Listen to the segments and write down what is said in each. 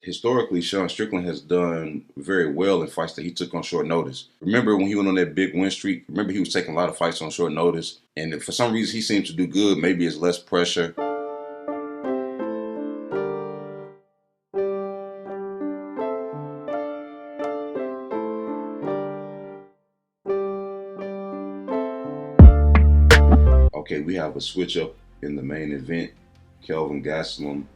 Historically, Strickland has done very well in fights that he took on short notice. Remember when he went on that big win streak? Remember he was taking a lot of fights on short notice, and for some reason he seems to do good. Maybe it's less pressure. Okay, we have a switch up in the main event. Kelvin Gastelum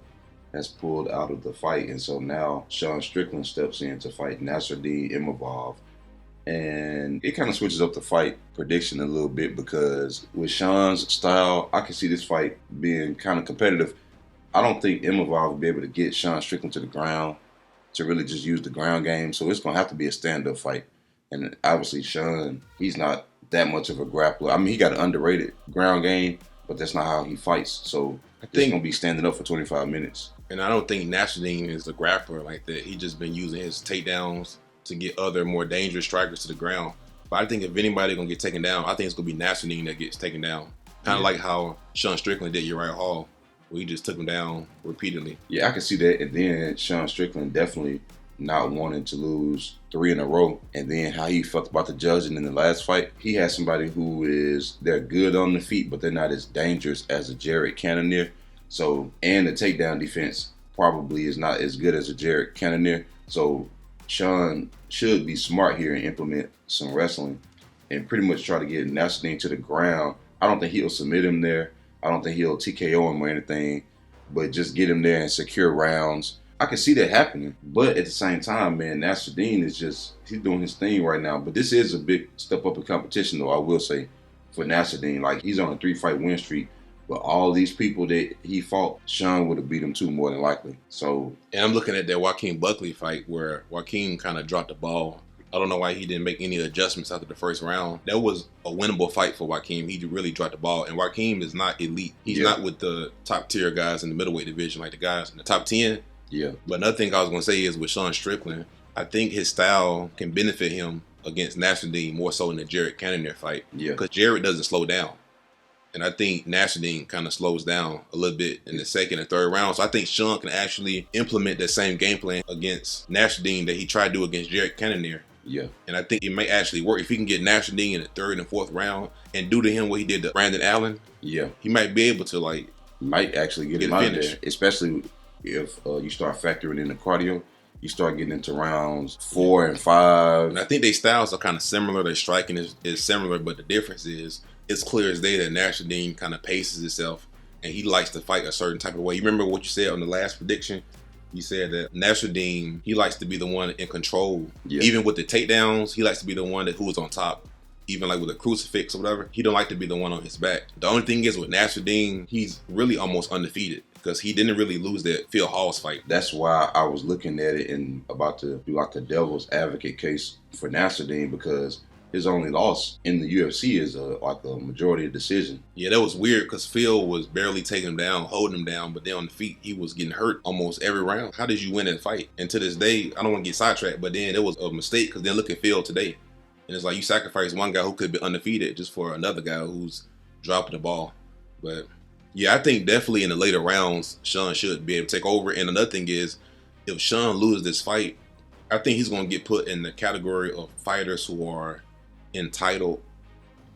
has pulled out of the fight, and so now Strickland steps in to fight Nassourdine Imavov. And it kind of switches up the fight prediction a little bit, because with Sean's style, I can see this fight being kind of competitive. I don't think Imavov will be able to get Sean Strickland to the ground to really just use the ground game, so it's going to have to be a stand-up fight. And obviously Sean, he's not that much of a grappler. I mean, he got an underrated ground game, but that's not how he fights. So I think he's going to be standing up for 25 minutes. And I don't think Nassourdine is a grappler like that. He just been using his takedowns to get other more dangerous strikers to the ground. But I think if anybody going to get taken down, I think it's going to be Nassourdine that gets taken down. Kind of like how Sean Strickland did Uriah Hall, where he just took him down repeatedly. Yeah, I can see that. And then Sean Strickland definitely not wanting to lose 3 in a row, and then how he felt about the judging in the last fight. He has somebody who they're good on the feet, but they're not as dangerous as a Cannonier. So, and the takedown defense probably is not as good as a Cannonier. So Sean should be smart here and implement some wrestling and pretty much try to get Nassourdine to the ground. I don't think he'll submit him there. I don't think he'll TKO him or anything, but just get him there and secure rounds. I can see that happening, but at the same time, man, Nassourdine he's doing his thing right now. But this is a big step up in competition, though, I will say, for Nassourdine. Like, he's on a 3-fight win streak, but all these people that he fought, Sean would have beat him too, more than likely. So, and I'm looking at that Joaquin Buckley fight where Joaquin kind of dropped the ball. I don't know why he didn't make any adjustments after the first round. That was a winnable fight for Joaquin. He really dropped the ball. And Joaquin is not elite. He's not with the top tier guys in the middleweight division, like the guys in the top 10. Yeah. But another thing I was going to say is with Sean Strickland, I think his style can benefit him against Nassourdine more so in the Cannonier fight. Yeah. Because Jared doesn't slow down. And I think Nassourdine kind of slows down a little bit in the second and third round. So I think Sean can actually implement that same game plan against Nassourdine that he tried to do against Cannonier. Yeah. And I think it may actually work. If he can get Nassourdine in the third and fourth round and do to him what he did to Brandon Allen, yeah, he might be able to might actually get him out of there, especially if you start factoring in the cardio. You start getting into rounds 4 and 5. And I think their styles are kind of similar. Their striking is similar, but the difference is it's clear as day that Nassourdine kind of paces himself and he likes to fight a certain type of way. You remember what you said on the last prediction? You said that Nassourdine, he likes to be the one in control. Yeah. Even with the takedowns, he likes to be the one who is on top. Even like with a crucifix or whatever, he don't like to be the one on his back. The only thing is with Nassourdine, he's really almost undefeated because he didn't really lose that Phil Hall's fight. That's why I was looking at it and about to do like a devil's advocate case for Nassourdine, because his only loss in the UFC is like a majority decision. Yeah, that was weird because Phil was barely taking him down, holding him down, but then on the feet, he was getting hurt almost every round. How did you win that fight? And to this day, I don't want to get sidetracked, but then it was a mistake because then look at Phil today. And it's like you sacrificed one guy who could be undefeated just for another guy who's dropping the ball. But yeah, I think definitely in the later rounds, Sean should be able to take over. And another thing is, if Sean loses this fight, I think he's going to get put in the category of fighters who are entitled,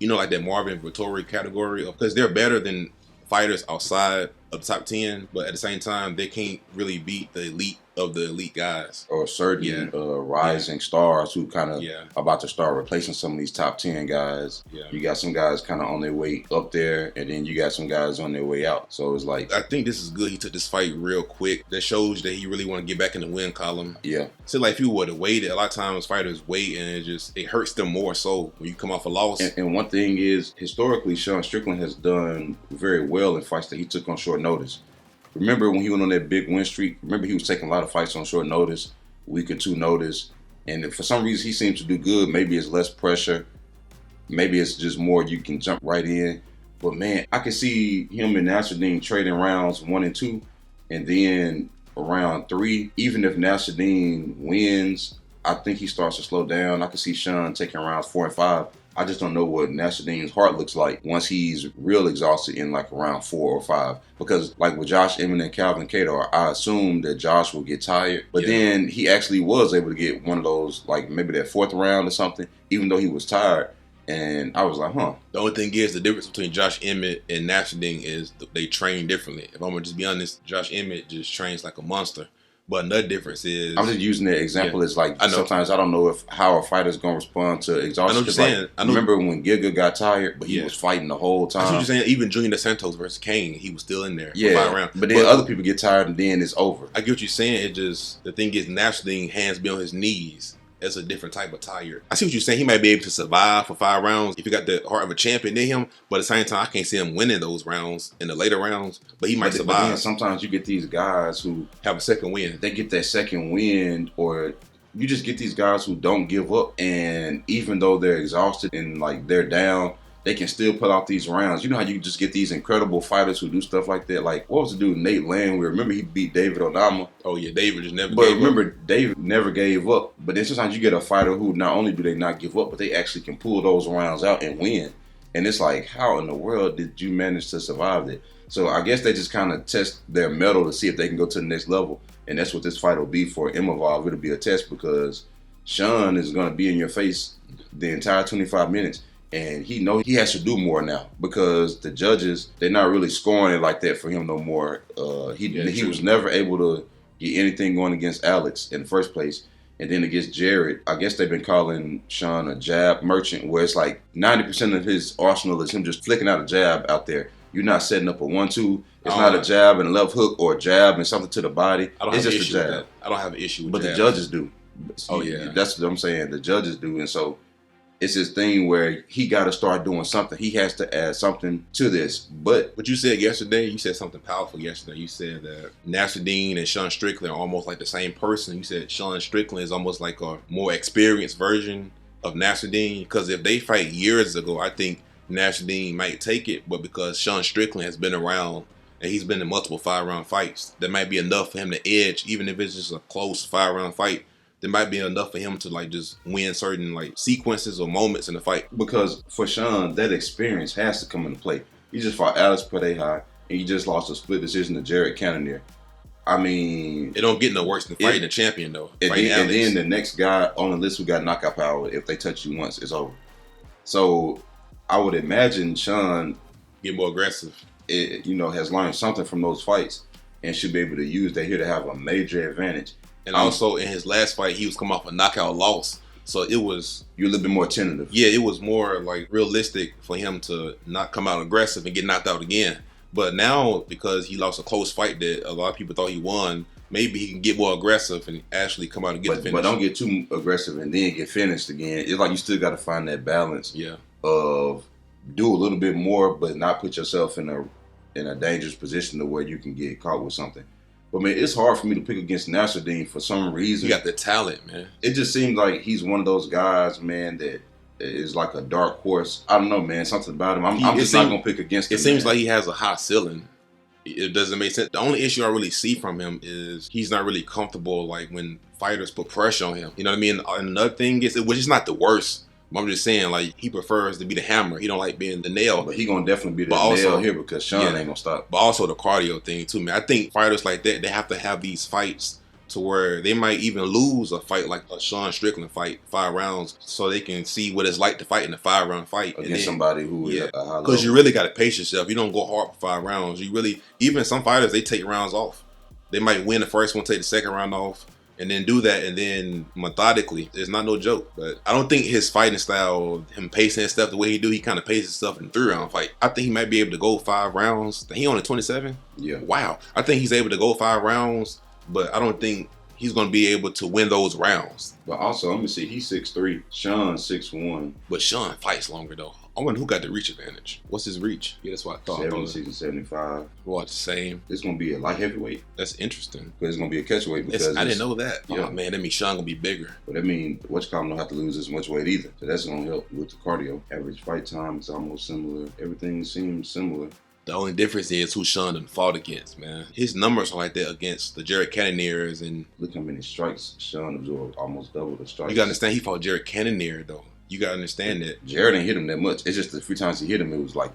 like that Marvin Vettori category, because they're better than fighters outside of the top 10, but at the same time, they can't really beat the elite of the elite guys. Or certain rising stars who kind of about to start replacing some of these top 10 guys. Yeah. You got some guys kind of on their way up there, and then you got some guys on their way out. So it's like, I think this is good. He took this fight real quick. That shows that he really want to get back in the win column. Yeah. So like if you would have waited, a lot of times fighters wait and it hurts them more so when you come off a loss. And one thing is, historically, Sean Strickland has done very well in fights that he took on short notice. Remember when he went on that big win streak? Remember he was taking a lot of fights on short notice, week or two notice. And for some reason he seems to do good. Maybe it's less pressure. Maybe it's just more you can jump right in. But man, I can see him and Nassourdine trading rounds 1 and 2. And then around 3, even if Nassourdine wins, I think he starts to slow down. I can see Sean taking rounds 4 and 5. I just don't know what Nassourdine's heart looks like once he's real exhausted in like around 4 or 5. Because like with Josh Emmett and Calvin Cato, I assumed that Josh would get tired. But then he actually was able to get one of those, like maybe that 4th round or something, even though he was tired. And I was like, huh. The only thing is the difference between Josh Emmett and Nassourdine is they train differently. If I'm going to just be honest, Josh Emmett just trains like a monster. But another difference is... I'm just using that example as like, sometimes I don't know how a fighter's going to respond to exhaustion. I know what you're saying. Like, I remember when Giga got tired, but he was fighting the whole time. That's what you're saying. Even Junior Dos Santos versus Kane, he was still in there for 5 rounds. But then other people get tired and then it's over. I get what you're saying. It just, the thing is, Nassourdine, hands be on his knees. That's a different type of tired. I see what you're saying. He might be able to survive for 5 rounds if he got the heart of a champion in him. But at the same time, I can't see him winning those rounds in the later rounds. But he might survive. But then sometimes you get these guys who have a second win. They get that second win, or you just get these guys who don't give up. And even though they're exhausted and like they're down, they can still put out these rounds. You know how you just get these incredible fighters who do stuff like that? Like, what was the dude, Nate Landwehr? Remember he beat David Onama? Oh, yeah, David just never gave up. But remember, David never gave up. But then sometimes you get a fighter who not only do they not give up, but they actually can pull those rounds out and win. And it's like, how in the world did you manage to survive it? So I guess they just kind of test their mettle to see if they can go to the next level. And that's what this fight will be for Imavov. It'll be a test because Sean is going to be in your face the entire 25 minutes. And he knows he has to do more now because the judges, they're not really scoring it like that for him no more. He was never able to get anything going against Alex in the first place. And then against Jared, I guess they've been calling Sean a jab merchant, where it's like 90% of his arsenal is him just flicking out a jab out there. You're not setting up a 1-2. It's not a jab and a left hook or a jab and something to the body. It's just a jab. I don't have an issue with that. But jabs. The judges do. Oh, yeah. That's what I'm saying. The judges do. And so it's this thing where he got to start doing something. He has to add something to this. But what you said yesterday, you said something powerful yesterday. You said that Nassourdine and Sean Strickland are almost like the same person. You said Sean Strickland is almost like a more experienced version of Nassourdine. Because if they fight years ago, I think Nassourdine might take it. But because Sean Strickland has been around and he's been in multiple 5-round fights, that might be enough for him to edge, even if it's just a close 5-round fight. There might be enough for him to like just win certain like sequences or moments in the fight. Because for Sean, that experience has to come into play. He just fought Alex Pereira and he just lost a split decision to Jared Cannonier. I mean, it don't get no worse than fighting a champion though. And then the next guy on the list who got knockout power, if they touch you once, it's over. So I would imagine Sean get more aggressive. Has learned something from those fights and should be able to use that here to have a major advantage. And also in his last fight, he was coming off a knockout loss. So it was... You're a little bit more tentative. Yeah, it was more like realistic for him to not come out aggressive and get knocked out again. But now, because he lost a close fight that a lot of people thought he won, maybe he can get more aggressive and actually come out and get the finish. But don't get too aggressive and then get finished again. It's like you still got to find that balance of do a little bit more, but not put yourself in a dangerous position to where you can get caught with something. But, man, it's hard for me to pick against Nassourdine for some reason. You got the talent, man. It just seems like he's one of those guys, man, that is like a dark horse. I don't know, man. Something about him. I'm just not going to pick against him. It seems like he has a high ceiling. It doesn't make sense. The only issue I really see from him is he's not really comfortable, like, when fighters put pressure on him. You know what I mean? And another thing is, which is not the worst, but I'm just saying, like, he prefers to be the hammer. He don't like being the nail. But he gonna definitely be the nail here because Sean ain't gonna stop. But also the cardio thing too, man. I think fighters like that, they have to have these fights to where they might even lose a fight like a Sean Strickland fight, 5 rounds, so they can see what it's like to fight in a 5-round fight. Against somebody who is at a high level. Because you really got to pace yourself. You don't go hard for 5 rounds. You really, even some fighters, they take rounds off. They might win the first one, take the second round off, and then do that, and then methodically. It's not no joke. But I don't think his fighting style, him pacing and stuff, the way he do, he kind of paces stuff in a 3-round fight. I think he might be able to go 5 rounds. He only 27? Yeah. Wow. I think he's able to go 5 rounds, but I don't think he's going to be able to win those rounds. But also, let me see, he's 6'3", Sean's 6'1". But Sean fights longer, though. I wonder who got the reach advantage. What's his reach? Yeah, that's what I thought. 76 and 75. What, the same? It's going to be a light heavyweight. That's interesting. But it's going to be a catchweight because I didn't know that. Yeah. Oh, man, that means Sean going to be bigger. But that means Whatchcom don't have to lose as much weight either. So that's going to help with the cardio. Average fight time is almost similar. Everything seems similar. The only difference is who Sean done fought against, man. His numbers are like that against the Jared Cannoniers. And look how many strikes Sean absorbed. Almost double the strikes. You got to understand, he fought Jared Cannonier, though. You gotta understand that. Jared didn't hit him that much. It's just the few times he hit him, it was like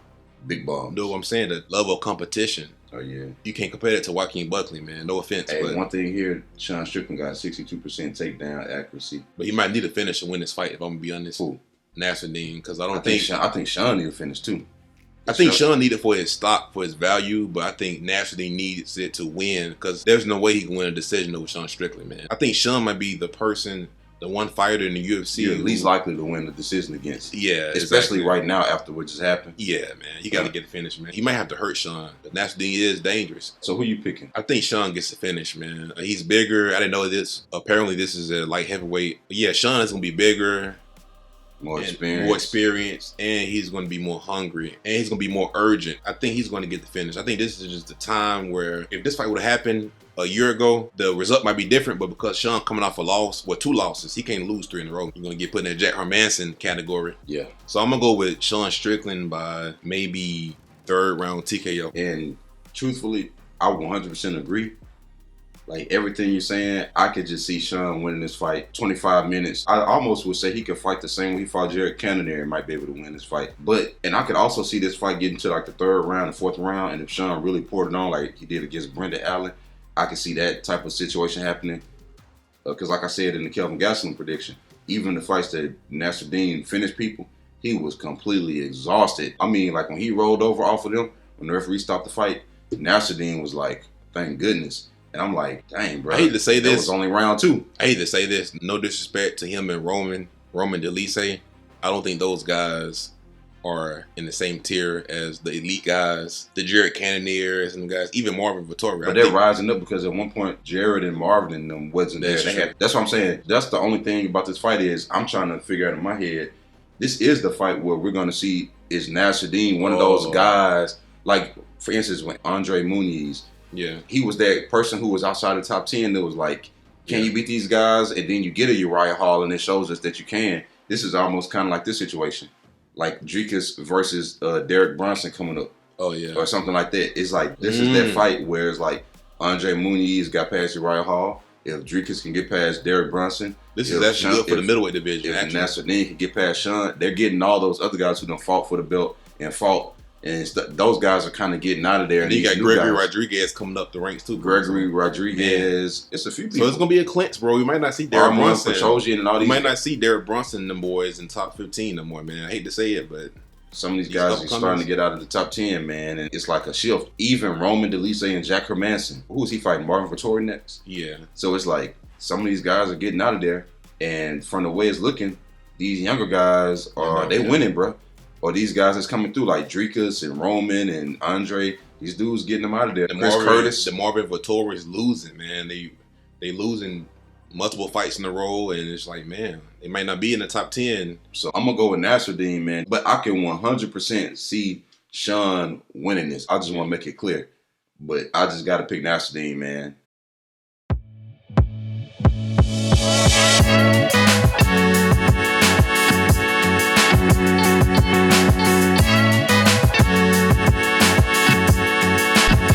big bombs. No, I'm saying the level of competition. Oh yeah. You can't compare it to Joaquin Buckley, man. No offense. Hey, but one thing here, Sean Strickland got 62% takedown accuracy. But he might need a finish to win this fight, if I'm gonna be honest. Who? Nassourdine, because I think Sean need a finish too. I think Sean needed for his stock, for his value, but I think Nassourdine needs it to win because there's no way he can win a decision over Sean Strickland, man. I think Sean might be the one fighter in the UFC you're least likely to win the decision against. Yeah, especially right now after what just happened. Yeah, man, he got to get the finish, man. He might have to hurt Sean, but Nassourdine is dangerous. So who you picking? I think Sean gets the finish, man. He's bigger. I didn't know this. Apparently, this is a light heavyweight. But yeah, Sean is gonna be bigger. More experience, and he's going to be more hungry, and he's going to be more urgent. I think he's going to get the finish. I think this is just the time where if this fight would have happened a year ago, the result might be different, but because Sean coming off a loss, 2 losses, he can't lose 3 in a row. He's going to get put in the Jack Hermanson category. Yeah. So I'm going to go with Sean Strickland by maybe 3rd round TKO. And truthfully, I 100% agree. Like everything you're saying, I could just see Sean winning this fight 25 minutes. I almost would say he could fight the same way he fought Cannonier and might be able to win this fight. And I could also see this fight getting to like the 3rd round, the 4th round, and if Sean really poured it on like he did against Brendan Allen, I could see that type of situation happening. Because like I said in the Kelvin Gastelum prediction, even the fights that Nassourdine finished people, he was completely exhausted. I mean, like when he rolled over off of them, when the referee stopped the fight, Nassourdine was like, thank goodness. And I'm like, dang, bro. I hate to say this. That was only round 2. I hate to say this. No disrespect to him and Roman Delise. I don't think those guys are in the same tier as the elite guys, the Jared Cannoniers and the guys, even Marvin Vettori. But they're rising up because at one point, Jared and Marvin and them wasn't there. That's what I'm saying. That's the only thing about this fight is I'm trying to figure out in my head, this is the fight where we're going to see is Nassourdine one of those guys, like, for instance, when Andre Muniz, he was that person who was outside the top 10 that was like, can you beat these guys? And then you get a Uriah Hall and it shows us that you can. This is almost kind of like this situation. Like Dricus versus Derek Brunson coming up. Oh, yeah. Or something like that. It's like, this is that fight where it's like Andre Muniz got past Uriah Hall. If Dricus can get past Derek Brunson. This is actually good for the middleweight division. If Nassourdine can get past Sean, they're getting all those other guys who done fought for the belt and fought. And those guys are kind of getting out of there. And you got Gregory Rodriguez coming up the ranks too. Gregory Rodriguez. It's a few people. So it's going to be a clinch, bro. We might not see Derek Brunson. And all these. We might not see Derek Brunson and them boys in top 15 no more, man. I hate to say it, but some of these guys are starting to get out of the top 10, man. And it's like a shift. Even Roman Delise and Jack Hermanson. Who is he fighting? Marvin Vettori next? Yeah. So it's like some of these guys are getting out of there. And from the way it's looking, these younger guys are winning, bro. Or these guys that's coming through, like Dricus and Roman and Andre, these dudes getting them out of there. The Marvin Vettori is losing, man. They losing multiple fights in a row, and it's like, man, they might not be in the top 10. So I'm going to go with Nassourdine, man. But I can 100% see Sean winning this. I just want to make it clear. But I just got to pick Nassourdine, man.